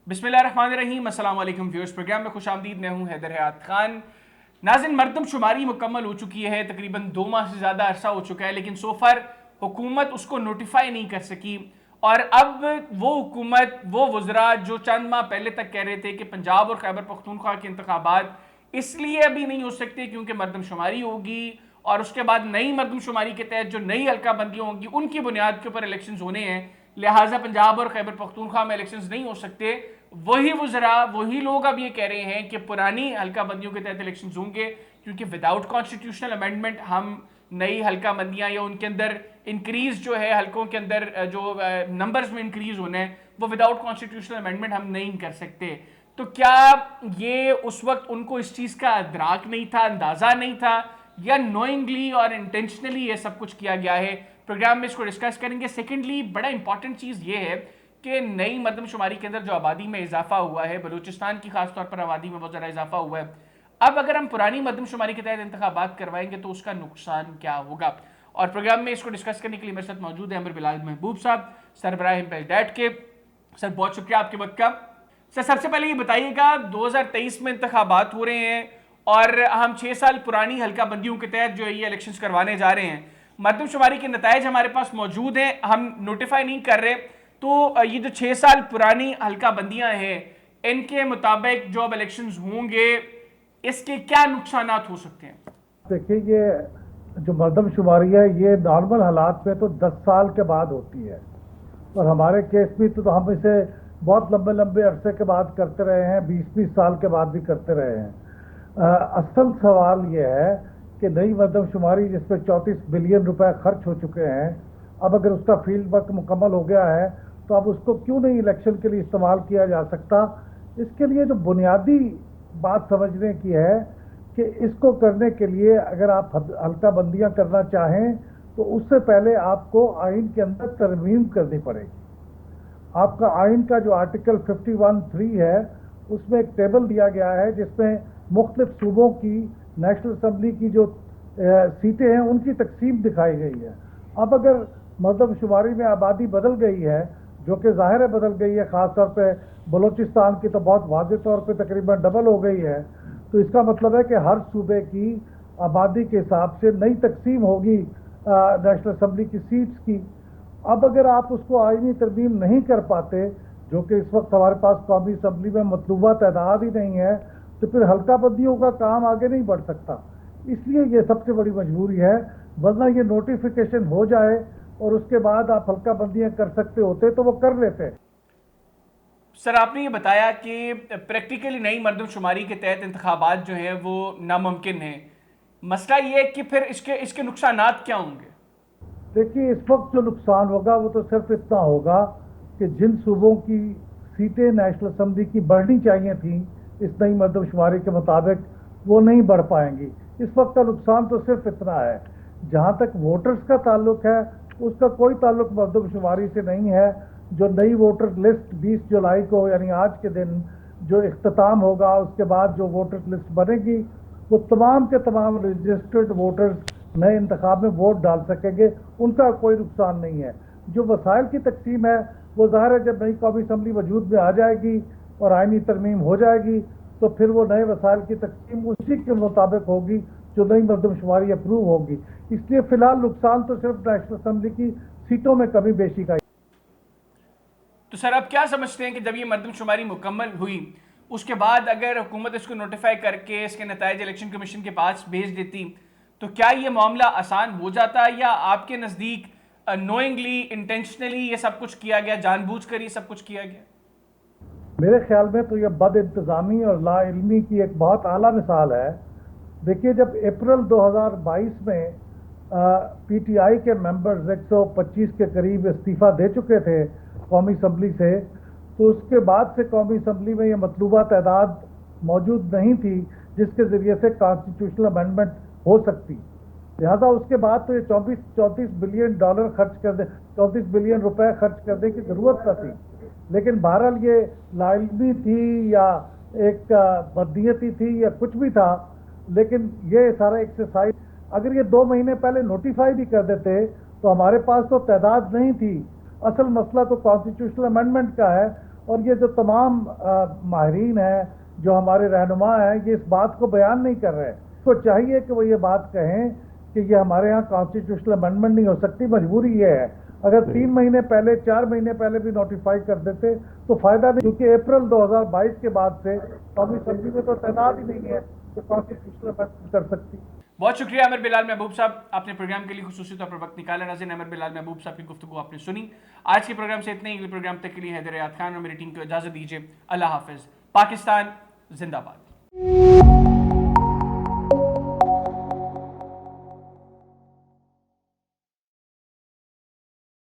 बिस्मिल्लाहिर्रहमानिर्रहीम। अस्सलाम वालेकुम व्यूअर्स, प्रोग्राम में खुशामदीद। मैं हूं हैदर हयात खान। नाज़िन, मरदमशुमारी मुकम्मल हो चुकी है, तकरीबन 2 माह से ज़्यादा अरसा हो चुका है, लेकिन सोफर हुकूमत उसको नोटिफाई नहीं कर सकी। और अब वो हुकूमत, वो वज़रा जो चंद माह पहले तक कह रहे थे कि पंजाब और खैबर पख्तूनख्वा के इंतखाबात इसलिए अभी नहीं हो सकते क्योंकि मरदमशुमारी होगी, और उसके बाद नई मरदमशुमारी के तहत जो नई हल्का बंदियाँ होंगी उनकी बुनियाद के ऊपर इलेक्शन होने हैं, लिहाजा पंजाब और खैबर पख्तूनख्वा में इलेक्शन नहीं हो सकते। वही वज़रा, वही लोग अब ये कह रहे हैं कि पुरानी हल्का बंदियों के तहत इलेक्शन होंगे, क्योंकि विदाउट कॉन्स्टिट्यूशनल अमेंडमेंट हम नई हल्का बंदियाँ या उनके अंदर इंक्रीज जो है, हल्कों के अंदर जो नंबर्स में इंक्रीज होना है, वो विदाउट कॉन्स्टिट्यूशनल अमेंडमेंट हम नहीं कर सकते। तो क्या ये उस वक्त उनको इस चीज़ का अदराक नहीं था, अंदाज़ा नहीं था, या नोइंगली और इंटेंशनली ये सब कुछ किया गया है? प्रोग्राम में इसको डिस्कस करेंगे। सेकेंडली, बड़ा इंपॉर्टेंट चीज़ ये है कि नई मरदमशुमारी के अंदर जो आबादी में इजाफा हुआ है, बलूचिस्तान की खासतौर पर आबादी में बहुत ज़्यादा इजाफा हुआ है। अब अगर हम पुरानी मरदमशुमारी के तहत इंतखाबात करवाएंगे तो उसका नुकसान क्या होगा? और प्रोग्राम में इसको डिस्कस करने के लिए मेरे साथ मौजूद है अमर बिलाल महबूब साहब, सरबराह हिम्पल डैट के। सर, बहुत शुक्रिया आपके वक्त का। सर, सबसे पहले ये बताइएगा, 2023 में इंतखाबात हो रहे हैं और हम 6 साल पुरानी हल्का बंदियों के तहत जो है ये इलेक्शन करवाने जा रहे हैं। मरदमशुमारी के नताइज हमारे पास मौजूद हैं, हम नोटिफाई नहीं कर रहे, तो ये जो 6 साल पुरानी हल्का बंदियां हैं, इनके मुताबिक जो अब इलेक्शन होंगे, इसके क्या नुकसान हो सकते हैं? देखिए, ये जो मरदमशुमारी है ये नॉर्मल हालात में तो 10 साल के बाद होती है, और हमारे केस भी तो हम इसे बहुत लंबे लंबे अरसे के बाद करते रहे हैं, 20-20 साल के बाद भी करते रहे हैं। असल सवाल ये है कि नई मरदमशुमारी जिसपे 34 बिलियन रुपए खर्च हो चुके हैं, अब अगर उसका फील्ड वर्क मुकम्मल हो गया है तो अब उसको क्यों नहीं इलेक्शन के लिए इस्तेमाल किया जा सकता? इसके लिए जो बुनियादी बात समझने की है कि इसको करने के लिए अगर आप हल्का बंदियां करना चाहें तो उससे पहले आपको आइन के अंदर तरमीम करनी पड़ेगी। आपका आइन का जो आर्टिकल 51(3) है उसमें एक टेबल दिया गया है जिसमें मुख्तलिफ सूबों की नेशनल असम्बली की जो सीटें हैं उनकी तकसीम दिखाई गई है। अब अगर मरदमशुमारी में आबादी बदल गई है, जो कि ज़ाहिर है बदल गई है, ख़ास तौर पे बलूचिस्तान की तो बहुत वाज़ेह तौर पे तकरीबन डबल हो गई है, तो इसका मतलब है कि हर सूबे की आबादी के हिसाब से नई तकसीम होगी नेशनल असम्बली की सीट्स की। अब अगर आप उसको आईनी तरमीम नहीं कर पाते, जो कि इस वक्त हमारे पास कौमी असम्बली में मतलूबा तादाद ही नहीं है, तो फिर हल्का बंदियों का काम आगे नहीं बढ़ सकता। इसलिए ये सबसे बड़ी मजबूरी है, वरना ये नोटिफिकेशन हो जाए और उसके बाद आप हल्का बंदियां कर सकते होते तो वो कर लेते। सर, आपने ये बताया कि प्रैक्टिकली नई मरदमशुमारी के तहत इंतखाबात जो हैं वो नामुमकिन है। मसला ये है कि फिर इसके इसके नुकसानात क्या होंगे? देखिए, इस वक्त जो नुकसान होगा वो तो सिर्फ इतना होगा कि जिन सूबों की सीटें नेशनल असम्बली की बढ़नी चाहिए थी इस नई मरदमशुमारी के मुताबिक, वो नहीं बढ़ पाएंगी। इस वक्त का नुकसान तो सिर्फ इतना है। जहाँ तक वोटर्स का ताल्लुक है, उसका कोई ताल्लुक मरदमशुमारी से नहीं है। जो नई वोटर लिस्ट 20 जुलाई को यानी आज के दिन जो इख्तिताम होगा, उसके बाद जो वोटर लिस्ट बनेगी वो तमाम के तमाम रजिस्टर्ड वोटर्स नए इंतखाब में वोट डाल सकेंगे, उनका कोई नुकसान नहीं है। जो वसाइल की तकसीम है वो ज़ाहिर है जब नई कौमी असम्बली वजूद में आ जाएगी और आइनी तरमीम हो जाएगी तो फिर वो नए वसाइल की तकसीम उसी के मुताबिक होगी जो नई मरदमशुमारी अप्रूव होगी। इसलिए फ़िलहाल नुकसान तो सिर्फ नेशनल असम्बली की सीटों में कमी बेशी का। तो सर, आप क्या समझते हैं कि जब ये मरदमशुमारी मुकम्मल हुई उसके बाद अगर हुकूमत इसको नोटिफाई करके इसके नताइज इलेक्शन कमीशन के पास भेज देती, तो क्या ये मामला आसान हो जाता, या आपके नज़दीक नोइंगली, इंटेंशनली ये सब कुछ किया गया, जानबूझकर ये सब कुछ किया गया? मेरे ख्याल में तो यह बद इंतज़ामी और लाइल्मी की एक बहुत आला मिसाल है। देखिए, जब अप्रैल 2022 में पीटीआई के मेंबर्स 125 के करीब इस्तीफ़ा दे चुके थे कौमी असम्बली से, तो उसके बाद से कौमी असम्बली में ये मतलूबा तादाद मौजूद नहीं थी जिसके ज़रिए से कॉन्स्टिट्यूशनल अमेंडमेंट हो सकती। लिहाजा उसके बाद तो ये 34 बिलियन डॉलर खर्च कर दे 34 बिलियन रुपए खर्च करने की ज़रूरत न थी। लेकिन बहरहाल ये लाइल्मी थी या एक बदनीयती थी या कुछ भी था, लेकिन ये सारा एक्सरसाइज अगर ये 2 महीने पहले नोटिफाई भी कर देते तो हमारे पास तो तादाद नहीं थी। असल मसला तो कॉन्स्टिट्यूशनल अमेंडमेंट का है, और ये जो तमाम माहिरीन हैं, जो हमारे रहनुमा हैं, ये इस बात को बयान नहीं कर रहे। तो चाहिए कि वो ये बात कहें कि ये हमारे यहाँ कॉन्स्टिट्यूशनल अमेंडमेंट नहीं हो सकती, मजबूरी ये है। अगर 3 महीने पहले, 4 महीने पहले भी नोटिफाई कर देते तो फायदा नहीं, क्योंकि अप्रैल 2022 के बाद से कौमी असम्बली में तो तैनात ही नहीं है तो कॉन्स्टिट्यूशनल अमेंडमेंट कर सकती। बहुत शुक्रिया अमर बिलाल महबूब साहब, आपने प्रोग्राम के लिए खुसूसी तौर पर वक्त निकाला। नाज़रीन, अमर बिलाल महबूब साहब की गुफ्तगू आपने सुनी। आज के प्रोग्राम से इतने ही। अगले प्रोग्राम तक के लिए हैदर हयात खान और मेरी टीम को इजाजत दीजिए। अल्लाह हाफिज। पाकिस्तान जिंदाबाद।